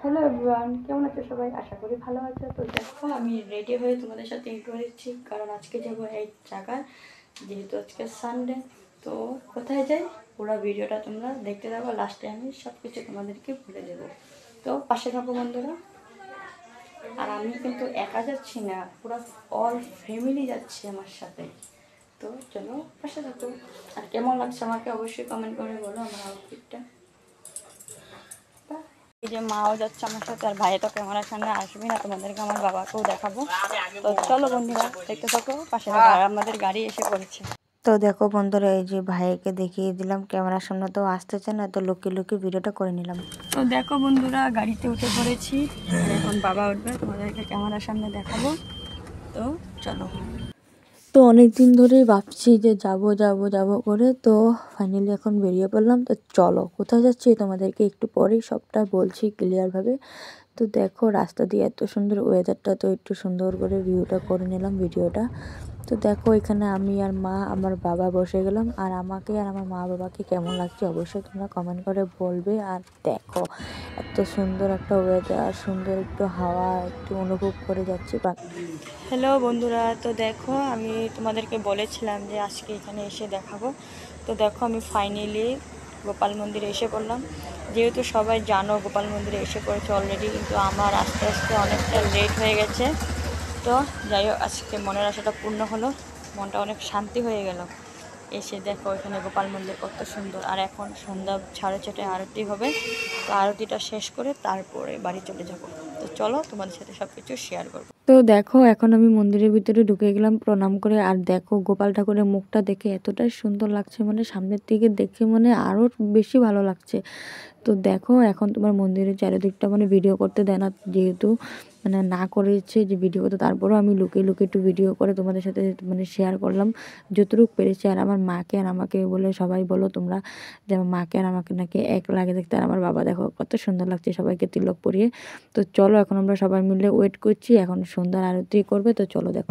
Hello everyone, কেমন আছো সবাই? আশা করি ভালো আছো। তো দেখো আমি রেডি হয়ে তোমাদের সাথে ইন্টারভিউ দিচ্ছি, কারণ আজকে যাবো এই জায়গায়, যেহেতু আজকে সানডে। তো কোথায় যাই পুরো ভিডিওটা তোমরা দেখতে থাকো, লাস্টে আমি সব কিছু তোমাদেরকে বলে দেবো। তো পাশে থাকো বন্ধুরা। আর আমি কিন্তু একা যাচ্ছি না, পুরো অল ফ্যামিলি যাচ্ছে আমার সাথে। তো চলো পাশে থাকো। আর কেমন লাগছে আমাকে অবশ্যই কমেন্ট করে বলো আমার আউটফিটটা। এই যে মাও যাচ্ছে আমার সাথে, আর ভাই তো ক্যামেরার সামনে আসবে না, তোমাদেরকে আমার বাবাকেও দেখাবো। তো চলো বন্ধুরা দেখতে থাকো, পাশে থাকো। আর আমাদের গাড়ি এসে পড়েছে। তো দেখো বন্ধুরা, এই যে ভাইকে দেখিয়ে দিলাম, ক্যামেরার সামনে তো আসতেছে না, তো লুকিয়ে লুকিয়ে ভিডিওটা করে নিলাম। তো দেখো বন্ধুরা, গাড়িতে উঠে পড়েছি, এখন বাবা উঠবে, তোমাদেরকে ক্যামেরার সামনে দেখাবো। তো চলো। তো অনেক দিন ধরেই ভাবছি যে যাব যাব যাব করে, তো ফাইনালি এখন বেরিয়ে পড়লাম। তো চলো কোথায় যাচ্ছি তোমাদেরকে একটু পরেই সবটা বলছি ক্লিয়ারভাবে। তো দেখো রাস্তা দিয়ে এত সুন্দর ওয়েদারটা, তো একটু সুন্দর করে ভিউটা করে নিলাম ভিডিওটা। তো দেখো এখানে আমি আর মা আমার বাবা বসে গেলাম, আর আমাকে আর আমার মা বাবাকে কেমন লাগছে অবশ্যই তোমরা কমেন্ট করে বলবে। আর দেখো এত সুন্দর একটা ওয়েদার, সুন্দর একটু হাওয়া একটু অনুভব করে যাচ্ছি। হ্যালো বন্ধুরা, তো দেখো আমি তোমাদেরকে বলেছিলাম যে আজকে এখানে এসে দেখাবো। তো দেখো আমি ফাইনালি গোপাল মন্দিরে এসে পড়লাম। যেহেতু সবাই জানো গোপাল মন্দিরে এসে পড়েছে অলরেডি, কিন্তু আমার আস্তে আস্তে অনেকটা লেট হয়ে গেছে। তো যাই হোক, আজকে মনের আশাটা পূর্ণ হলো, মনটা অনেক শান্তি হয়ে গেল। এসে দেখো এখানে গোপাল মন্দির কত সুন্দর। আর এখন সন্ধ্যা 6:30 আরতি হবে। তো আরতিটা শেষ করে তারপরে বাড়ি চলে যাব। তো চলো তোমাদের সাথে সব কিছু শেয়ার করবো। তো দেখো এখন আমি মন্দিরের ভিতরে ঢুকে গেলাম প্রণাম করে। আর দেখো গোপাল ঠাকুরের মুখটা দেখে এতটাই সুন্দর লাগছে, মানে সামনের থেকে দেখে মানে আরও বেশি ভালো লাগছে। তো দেখো এখন তোমার মন্দিরের চারিদিকটা মানে ভিডিও করতে দেয় না, যেহেতু মানে না করেছে যে ভিডিও করতে, তারপরেও আমি লুকিয়ে লুকিয়ে একটু ভিডিও করে তোমাদের সাথে মানে শেয়ার করলাম যতটুকু পেরেছি। আর আমার মাকে আর আমাকে বলে সবাই বলো তোমরা যে আমার মাকে আর আমাকে নাকি এক লাগে দেখতে। আর আমার বাবা দেখো কত সুন্দর লাগছে সবাইকে তিলক পরিয়ে। তো চলো এখন আমরা সবাই মিলে ওয়েট করছি, এখন সন্ধ্যার আরতি করবে। তো চলো দেখো।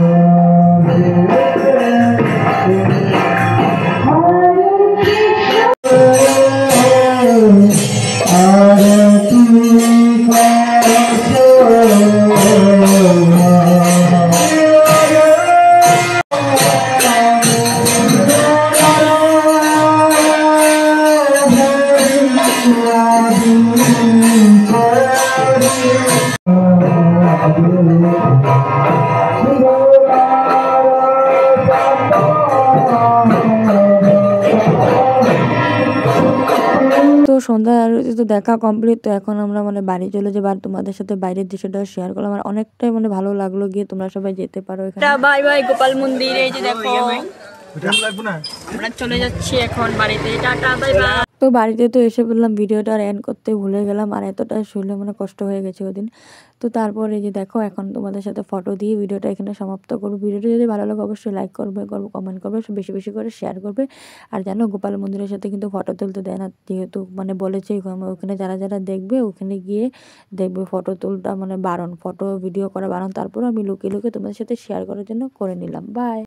তো সন্ধ্যা আরতি তো দেখা কমপ্লিট। তো এখন আমরা মানে বাড়ি চলে যাবো, আর তোমাদের সাথে বাইরের দৃশ্যটা শেয়ার করলাম। আর অনেকটাই মানে ভালো লাগলো গিয়ে, তোমরা সবাই যেতে পারো এখানে। বাই বাই গোপাল মন্দির। এই যে দেখো আমরা চলে যাচ্ছি এখন বাড়িতে। Tata bye bye. তো বাড়িতে তো এসে বললাম, ভিডিওটা আর এন্ড করতে ভুলে গেলাম, আর এতটা শুনলে মানে কষ্ট হয়ে গেছে ওদিন। তো তারপরে যে দেখো এখন তোমাদের সাথে ফটো দিয়ে ভিডিওটা এখানে সমাপ্ত করবো। ভিডিওটা যদি ভালো লাগে অবশ্যই লাইক করবে, কমেন্ট করবে, বেশি বেশি করে শেয়ার করবে। আর জানো গোপাল মন্দিরের সাথে কিন্তু ফটো তুলতে দেয় না, যেহেতু মানে বলেছে ওখানে যারা যারা দেখবে ওখানে গিয়ে দেখবে ফটো তুলটা মানে বারণ, ফটো ভিডিও করা বারণ। তারপরে আমি লুকিয়ে লুকিয়ে তোমাদের সাথে শেয়ার করার জন্য করে নিলাম। বাই।